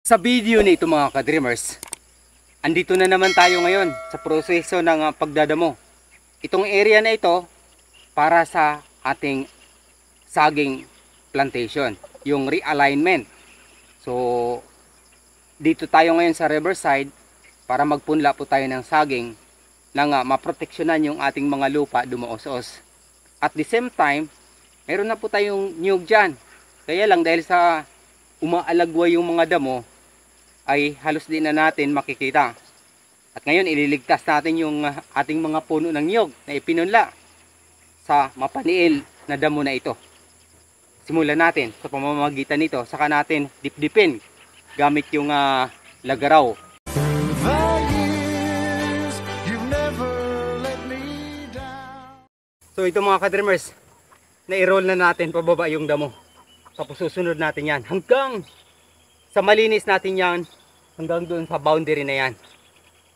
Sa video nito mga ka-dreamers, andito na naman tayo ngayon sa proseso ng pagdadamo. Itong area na ito para sa ating saging plantation, yung realignment. So dito tayo ngayon sa riverside para magpunla po tayo ng saging nang maproteksyonan yung ating mga lupa dumoos-os. At the same time, meron na po tayong niyog dyan. Kaya lang dahil sa umaalagwa yung mga damo, ay halos din na natin makikita. At ngayon ililigtas natin yung ating mga puno ng niyog na ipinunla sa mapaniil na damo na ito. Simulan natin sa pamamagitan nito, saka natin dipdipin gamit yung lagaraw. So ito mga ka-dreamers, na-roll na natin pababa yung damo. Tapos susunod natin yan hanggang sa malinis natin yan, hanggang doon sa boundary na yan,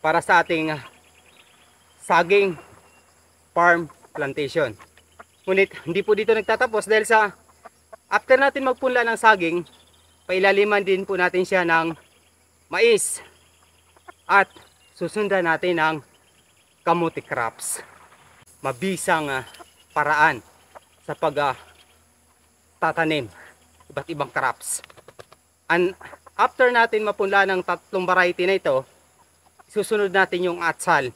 para sa ating saging farm plantation. Ngunit hindi po dito nagtatapos, dahil sa after natin magpunla ng saging, pailaliman din po natin siya ng mais at susundan natin ng kamuti crops. Mabisang paraan sa tatanim iba't ibang crops. And after natin mapunla ng tatlong variety na ito, susunod natin yung atsal.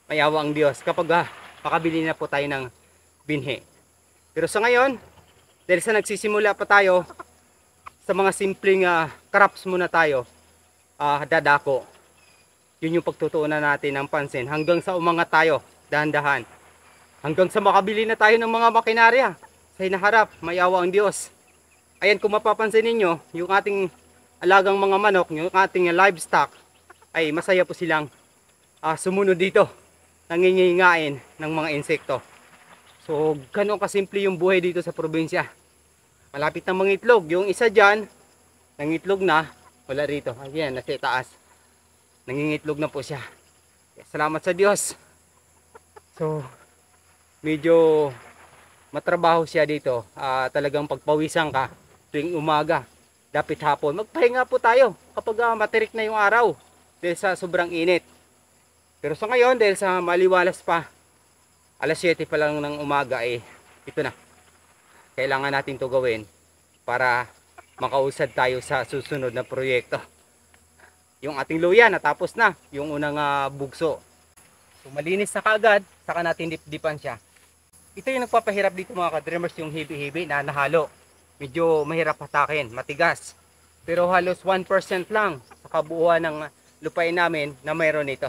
Mayawa ang Diyos kapag makabili na po tayo ng binhi. Pero sa ngayon, dahil sa nagsisimula pa tayo sa mga simpleng crops muna tayo, dadako. Yun yung pagtutuunan natin ng pansin hanggang sa umangat tayo dahan-dahan, hanggang sa makabili na tayo ng mga makinarya sa hinaharap. Mayawa ang Diyos. Ayan, kung mapapansin ninyo, yung ating alagang mga manok, yung ating livestock, ay masaya po silang sumunod dito, nangingingain ng mga insekto. So ganun kasimple yung buhay dito sa probinsya. Malapit na mangitlog, yung isa dyan nangitlog na, wala rito, ayan, nasa taas, nangingitlog na po siya. Salamat sa Diyos. So medyo matrabaho siya dito, talagang pagpawisan ka tuwing umaga, dapit hapon. Magpahinga po tayo kapag matirik na yung araw dahil sa sobrang init. Pero sa ngayon, dahil sa maliwalas pa, alas 7 pa lang ng umaga, ito na, kailangan natin to gawin para makausad tayo sa susunod na proyekto. Yung ating luya natapos na, yung unang bugso. So malinis na kaagad, saka natin dipdipan siya. Ito yung nagpapahirap dito mga ka-dreamers, yung hibi-hibi na nahalo. Medyo mahirap hatakin, matigas. Pero halos 1% lang sa kabuuan ng lupain namin na mayroon nito.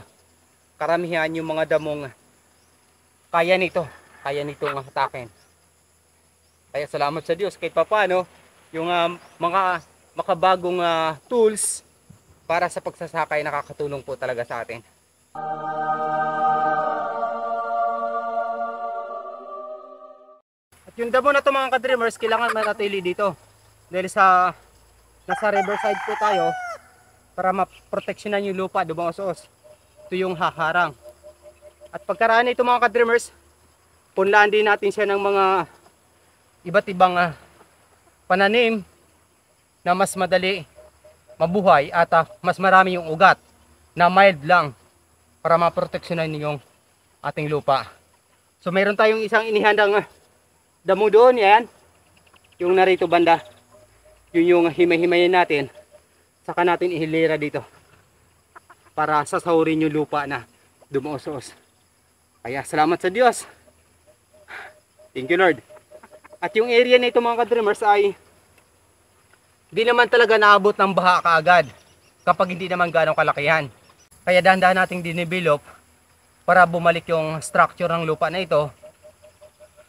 Karamihan yung mga damong kaya nitong hatakin. Kaya salamat sa Diyos kahit papaano yung mga makabagong tools para sa pagsasakay nakakatulong po talaga sa atin. At yung damo na to mga ka-dreamers, kailangan manatili dito dahil sa nasa riverside po tayo para maproteksyonan yung lupa dumoos-os. Ito yung haharang. At pagkaraan nito mga ka-dreamers, punlaan din natin siya ng mga iba't ibang pananim na mas madali mabuhay at mas marami yung ugat na mild lang para maproteksyonan yung ating lupa. So mayroon tayong isang inihandang damo doon, yan yung narito banda, yun yung himay-himayin natin, saka natin ihilera dito para sasahurin yung lupa na dumuos-os. Kaya salamat sa Diyos, thank you Lord. At yung area na ito mga ka-dreamers ay di naman talaga naabot ng baha kaagad kapag hindi naman ganong kalakihan. Kaya dahan-dahan nating dinevelop para bumalik yung structure ng lupa na ito,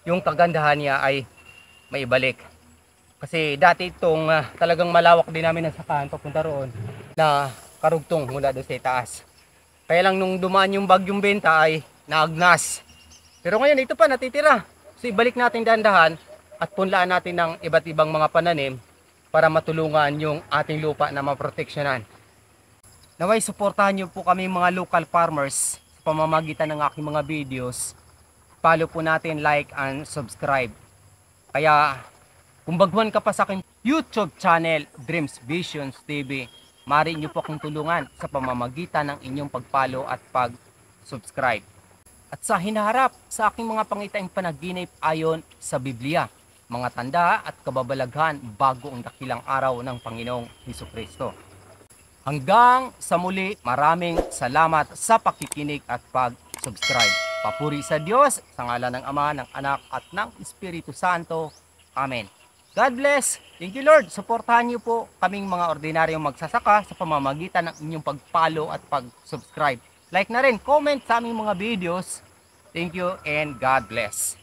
yung kagandahan niya ay maibalik. Kasi dati itong talagang malawak din namin ang sakahan papunta roon na karugtong mula doon sa itaas. Kaya lang nung dumaan yung bagyong benta ay naagnas. Pero ngayon ito pa natitira. So ibalik natin dahan-dahan at punlaan natin ng iba't ibang mga pananim para matulungan yung ating lupa na maproteksyonan. Naway suportahan niyo po kami mga local farmers sa pamamagitan ng aking mga videos. Follow po natin, like and subscribe. Kaya kung baguhan ka pa sa aking YouTube channel, Dreams Visions TV, maaari niyo po akong tulungan sa pamamagitan ng inyong pag-follow at pag-subscribe. At sa hinaharap sa aking mga pangitaing panaginip ayon sa Biblia, mga tanda at kababalaghan bago ang dakilang araw ng Panginoong Hesukristo. Hanggang sa muli, maraming salamat sa pakikinig at pag-subscribe. Papuri sa Diyos, sa ngalan ng Ama, ng Anak at ng Espiritu Santo. Amen. God bless. Thank you Lord. Suportahan niyo po kaming mga ordinaryong magsasaka sa pamamagitan ng inyong pag-follow at pag-subscribe. Like na rin, comment sa aming mga videos. Thank you and God bless.